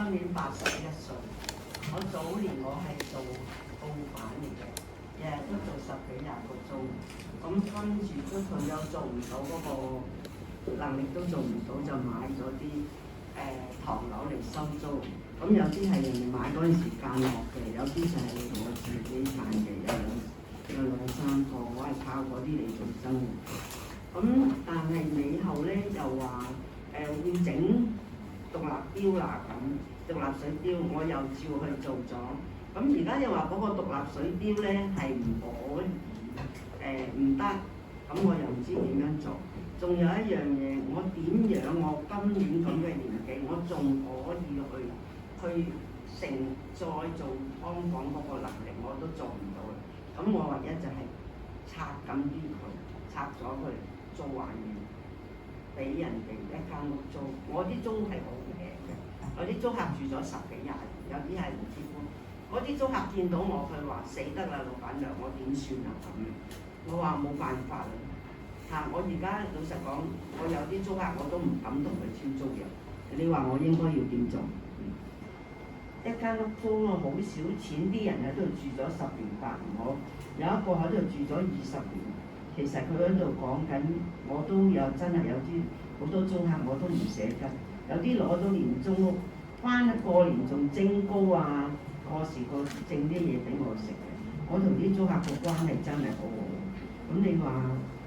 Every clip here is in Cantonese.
今年81歲。我早年我係做報販嚟嘅，日日都做10幾20個鐘，咁跟住都退休做唔到嗰個能力都做唔到，就買咗啲唐樓嚟收租。咁有啲係人哋買嗰陣時間落嘅，有啲就係我自己賺嘅，有兩三個，我係靠嗰啲嚟做生活。咁但係尾後咧又話會整獨立雕啦，咁獨立水雕我又照去做咗。咁而家又話嗰個獨立水雕咧係唔可以唔得，咁我又唔知點樣做。仲有一樣嘢，我點樣我今年咁嘅年紀，我仲可以去承載做劏房嗰個能力，我都做唔到啦。咁我唯一就係拆緊啲佢，拆咗佢做還原，俾人哋一間屋租。我啲租係好平嘅，有啲租客住咗10幾20年，有啲係唔結婚。嗰啲租客見到我，佢話死得啦，老闆娘，我點算啊咁？我話冇辦法啦。我而家老實講，我有啲租客我都唔敢同佢簽租約。你話我應該要點做？一間屋租我好少錢，啲人喺度住咗10年8年，我有一個喺度住咗20年。其實佢喺度講緊，我都有真係有啲好多租客我都唔捨得，有啲攞到年中屋，翻過年仲蒸糕啊，過時整啲嘢俾我食嘅。我同啲租客個關係真係好好。咁你話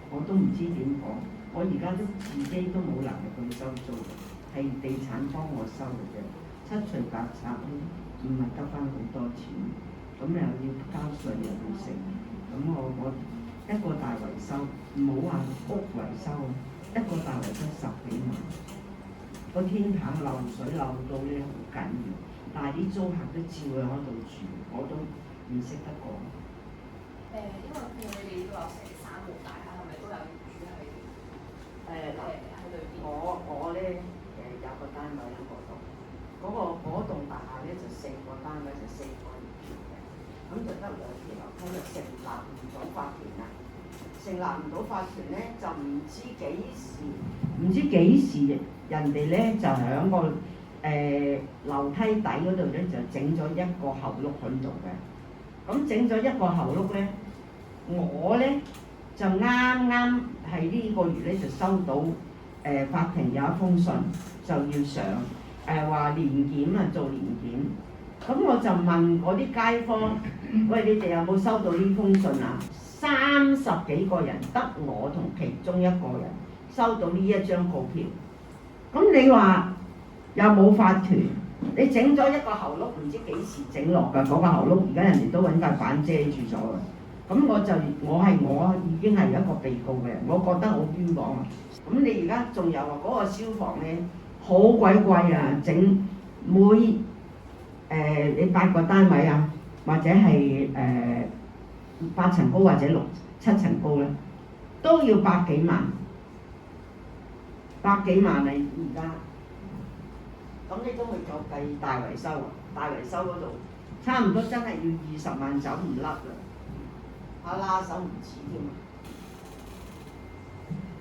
我都唔知點講，我而家都自己都冇能力去收租，係地產幫我收嘅啫。七除八拆唔係得翻好多錢，咁又要交稅又要食，咁我一個大維修，唔好話屋維修，一個大維修10幾萬，個天棚漏水漏到咧好緊要，但係啲租客都照喺嗰度住，我都唔識得講。因為你哋話成3號大廈係咪都有業主係喺裏邊？我咧有個單位喺嗰度，嗰棟大廈咧就4個單位就4個業主嘅，咁就得2條樓梯就成立唔到法團啦。成立唔到法團咧，就唔知幾時人哋咧就喺個樓梯底嗰度咧就整咗一個後碌喺度嘅。咁整咗一個後碌咧，我咧就啱啱係呢個月咧就收到法庭有一封信，就要上話年檢啊，做年檢。咁我就問嗰啲街坊，喂，你哋有冇收到呢封信啊？30幾個人，得我同其中一個人收到呢一張告票。咁你話有冇法團？你整咗一個後碌，唔知幾時整落㗎？嗰個後碌而家人哋都揾塊板遮住咗啦。咁我已經係一個被告嘅人，我覺得好冤枉啊！咁你而家仲有話嗰個消防咧好鬼貴啊！整每你8個單位啊，或者係8層高或者6、7層高咧，都要百幾萬啊！而家。咁你都去做計大維修啊？大維修嗰度差唔多真係要20萬走唔甩啦，拉手唔止添啊！